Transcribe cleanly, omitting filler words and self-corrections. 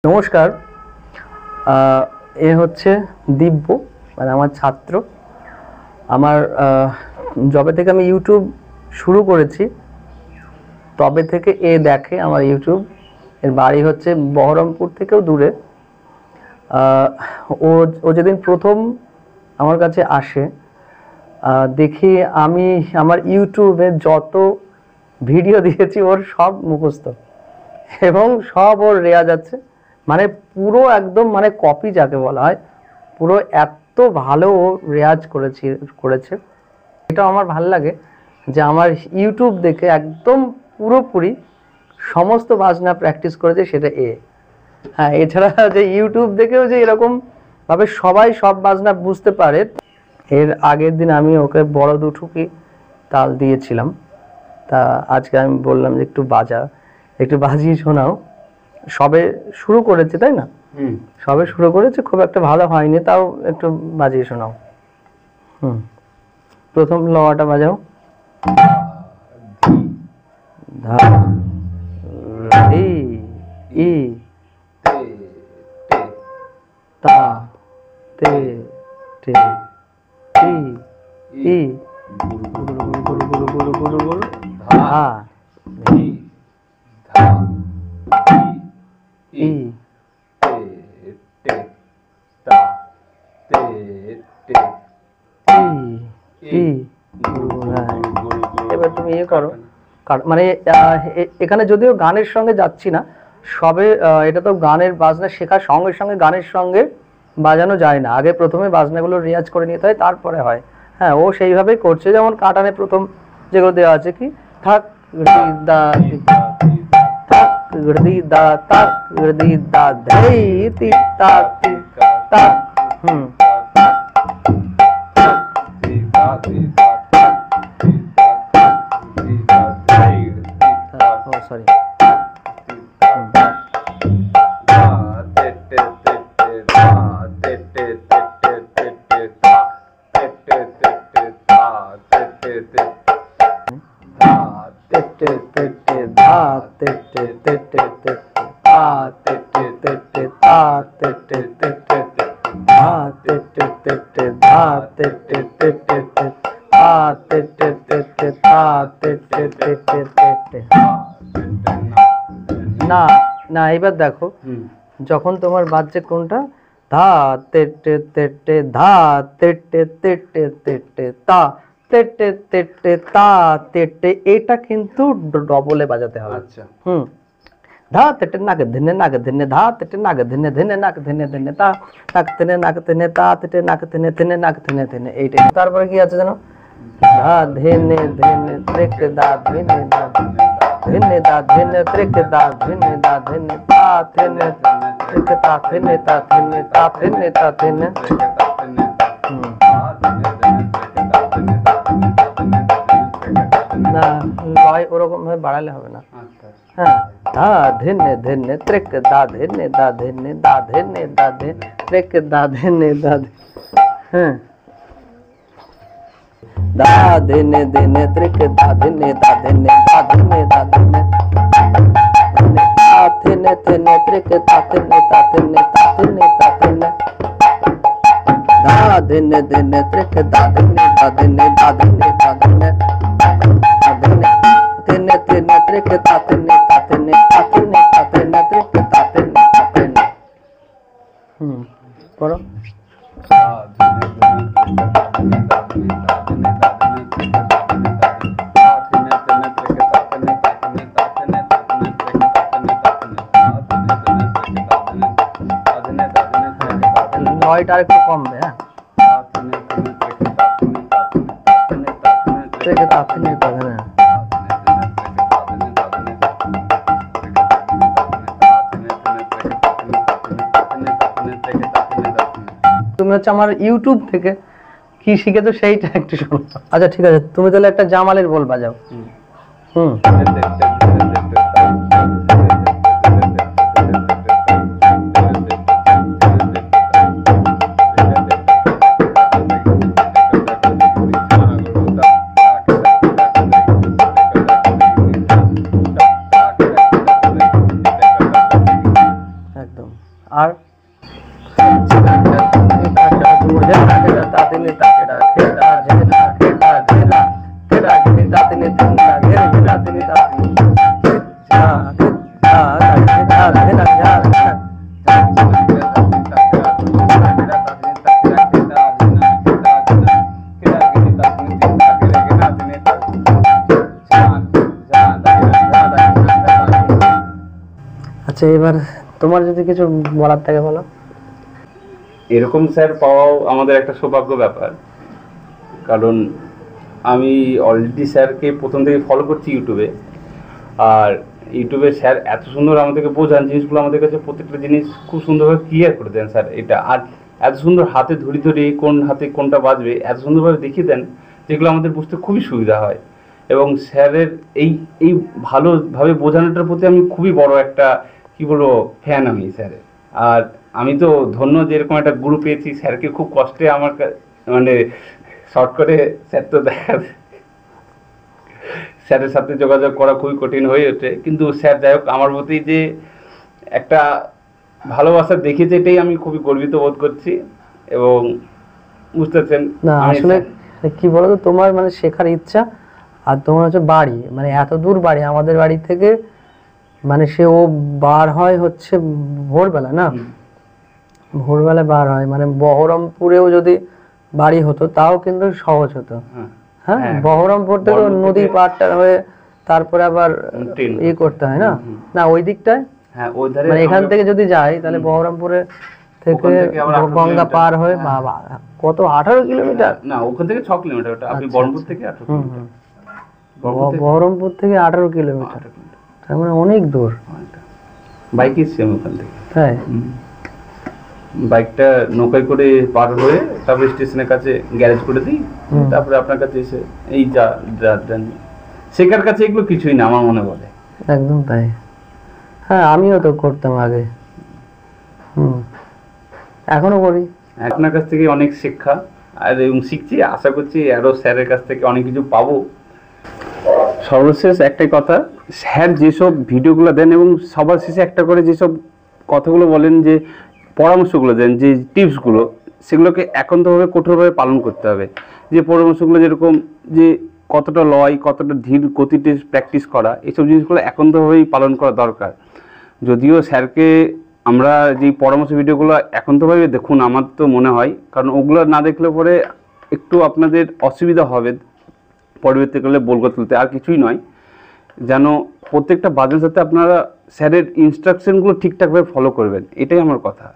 নমস্কার। এ হচ্ছে দিব্য, মানে আমার ছাত্র। আমার যবে থেকে আমি ইউটিউব শুরু করেছি তবে থেকে এ দেখে আমার ইউটিউব। এর বাড়ি হচ্ছে বহরমপুর থেকেও দূরে। ও যেদিন প্রথম আমার কাছে আসে, দেখি আমি আমার ইউটিউবে যত ভিডিও দিয়েছি ওর সব মুখস্থ এবং সব ওর রেয়াজ আছে, মানে পুরো একদম মানে কপি যাকে বলা হয়, পুরো এত ভালো ও রেয়াজ করেছে। এটা আমার ভালো লাগে যে আমার ইউটিউব দেখে একদম পুরোপুরি সমস্ত বাজনা প্র্যাকটিস করেছে সেটা এ। হ্যাঁ, এছাড়া যে ইউটিউব দেখেও যে এরকম ভাবে সবাই সব বাজনা বুঝতে পারে। এর আগের দিন আমি ওকে বড় দুঠুকি তাল দিয়েছিলাম, তা আজকে আমি বললাম যে একটু বাজিয়ে শোনাও। সবে শুরু করেছে তাই না? সবে শুরু করেছে, খুব একটা ভালো হয়নি, তাও একটু বাজিয়ে শোনাও। প্রথম লওয়াটা বাজাও। ধা রি ই তা তে তে টি ই গুরু গুরু গুরু গুরু গুরু গুরু ধা রি ধা ই তে তে তা তে তে ই এবার তুমি ইয়ে করো, মানে এখানে যদিও গানের সঙ্গে যাচ্ছি না, সবে এটা তো গানের বাজনা শেখার সঙ্গে সঙ্গে গানের সঙ্গে বাজানো যায় না, আগে প্রথমে বাজনাগুলো রেয়াজ করে নিতে হয়, তারপরে হয়। হ্যাঁ, ও সেইভাবেই করছে। যেমন কাটানে প্রথম যেগুলো দেওয়া আছে কি থাক দা থাক দা তাক দা ধেই তি তা তি তা সরি না না, এবার দেখো যখন তোমার বাজছে কোনটা ধা তে তে তে তে ধা তে তে তে তে তে তে তা তে তে তে তে তা তে তে, এটা কিন্তু ডবলে বাজাতে হবে। আচ্ছা, ধা তে তে নাক ধিনে ধা তে তে নাক ধিনে নাক ধিনে তা নাক ধিনে তা তে তে নাক ধিনে নাক ধিনে, এইটা। তারপরে কি আছে জানো? ধা ধিনে ত্রিক দা ধিনে দা ধিনে দা ধিনে ত্রিক দা ধিনে দা ধিনে তা ধিনে ত্রিক তা ধিনে তা ধিনে তা ধিনে তা ধিনে। না, লয় ওরকম ভাবে বাড়ালে হবে না। হ্যাঁ, ধা ধিনে ত্রিক দা ধিনে দা ধিনে দা ধিনে দা ধিনে ত্রিক দা ধিনে দা। হ্যাঁ, দা ধিনে ত্রিক দা ধিনে দা ধিনে দা ধিনে দা ধিনে তা ধিনে ত্রিক তা ধিনে তা ধিনে তা ধিনে তা ধিনে দা ধিনে ত্রিক দা ধিনে দা ধিনে দা ধিনে দা ধিনে ধিনে ত্রিক তা ধিনে তা ধিনে তা ধিনে তা ধিনে ত্রিক তা ধিনে তা ধিনে। পড়ো। নয়টা একটু কমবে। হ্যাঁ, তুমি হচ্ছে আমার ইউটিউব থেকে কি শিখেছো সেইটা একটু শোনো। আচ্ছা ঠিক আছে, তুমি তাহলে একটা জামালের বল বাজাও। একদম। আর আচ্ছা, এবার তোমার যদি কিছু বলার থাকে বলো। এরকম স্যার পাওয়াও আমাদের একটা সৌভাগ্য ব্যাপার, কারণ আমি অলরেডি স্যারকে প্রথম থেকে ফলো করছি ইউটিউবে। আর ইউটিউবে স্যার এত সুন্দর আমাদেরকে বোঝান জিনিসগুলো, আমাদের কাছে প্রত্যেকটা জিনিস খুব সুন্দরভাবে ক্লিয়ার করে দেন স্যার। এটা আর এত সুন্দর হাতে ধরে ধরে কোন হাতে কোনটা বাজবে এত সুন্দরভাবে দেখিয়ে দেন, যেগুলো আমাদের বুঝতে খুবই সুবিধা হয়। এবং স্যারের এই এই ভালোভাবে বোঝানোটার প্রতি আমি খুবই বড় একটা কি বলবো ফ্যান আমি স্যারের। আর আমি তো ধন্য যে এরকম একটা গুরু পেয়েছি। স্যারকে খুব কষ্টে আমার মানে শর্ট করে স্যার তো দেখা স্যারের সাথে যোগাযোগ করা খুবই কঠিন হয়ে ওঠে, কিন্তু স্যার যাই হোক আমার প্রতি যে একটা ভালোবাসা দেখিয়েছে এটাই আমি খুবই গর্বিত বোধ করছি। এবং বুঝতেছেন না আসলে কি বলতো, তোমার মানে শেখার ইচ্ছা আর তোমার হচ্ছে বাড়ি, মানে এত দূর বাড়ি আমাদের বাড়ি থেকে, মানে সে ও বার হয় হচ্ছে ভোরবেলা, না ভোরবেলা বার হয়, মানে বহরমপুরেও যদি বাড়ি হতো তাও কিন্তু সহজ হতো। হ্যাঁ, বহরমপুর থেকে নদী পাড়টা হয়ে তারপরে আবার করতে হয় না, না ওই দিকটায়, মানে এখান থেকে যদি যাই তাহলে বহরমপুরে থেকে গঙ্গা পার হয়ে বাবা কত 18 কিলোমিটার, না ওখান থেকে 6 কিলোমিটার, ওটা আপনি বহরমপুর থেকে 18 কিলোমিটার, বহরমপুর থেকে 18 কিলোমিটার, তার মানে অনেক দূর। বাইকে এসছি আমি ওখান থেকে, হ্যাঁ বাইকটা নৌকায় করে পার হয়ে তারপরে স্টেশনের কাছে গ্যারেজ করে দিই, তারপরে আপনার কাছে এসে এই যা শেখার কাছে এগুলো কিছুই না আমার মনে বলে। একদম তাই, হ্যাঁ আমিও তো করতাম আগে, এখনো করি। আপনার কাছ থেকে অনেক শিক্ষা আর এবং শিখছি, আশা করছি আরো স্যারের কাছ থেকে অনেক কিছু পাবো। সর্বশেষ একটাই কথা, স্যার যেসব ভিডিওগুলো দেন এবং সবার শেষে একটা করে যেসব কথাগুলো বলেন, যে পরামর্শগুলো দেন, যে টিপসগুলো, সেগুলোকে একান্তভাবে কঠোরভাবে পালন করতে হবে। যে পরামর্শগুলো যেরকম যে কতটা লয়, কতটা ধীর গতিতে প্র্যাকটিস করা, এইসব জিনিসগুলো একান্তভাবেই পালন করা দরকার। যদিও স্যারকে আমরা যে পরামর্শ ভিডিওগুলো একান্তভাবে দেখুন আমার তো মনে হয়, কারণ ওগুলো না দেখলে পরে একটু আপনাদের অসুবিধা হবে পরবর্তীকালে বলগো তুলতে, আর কিছুই নয়। যেন প্রত্যেকটা বাজার সাথে আপনারা স্যারের ইনস্ট্রাকশনগুলো ঠিকঠাকভাবে ফলো করবেন, এটাই আমার কথা।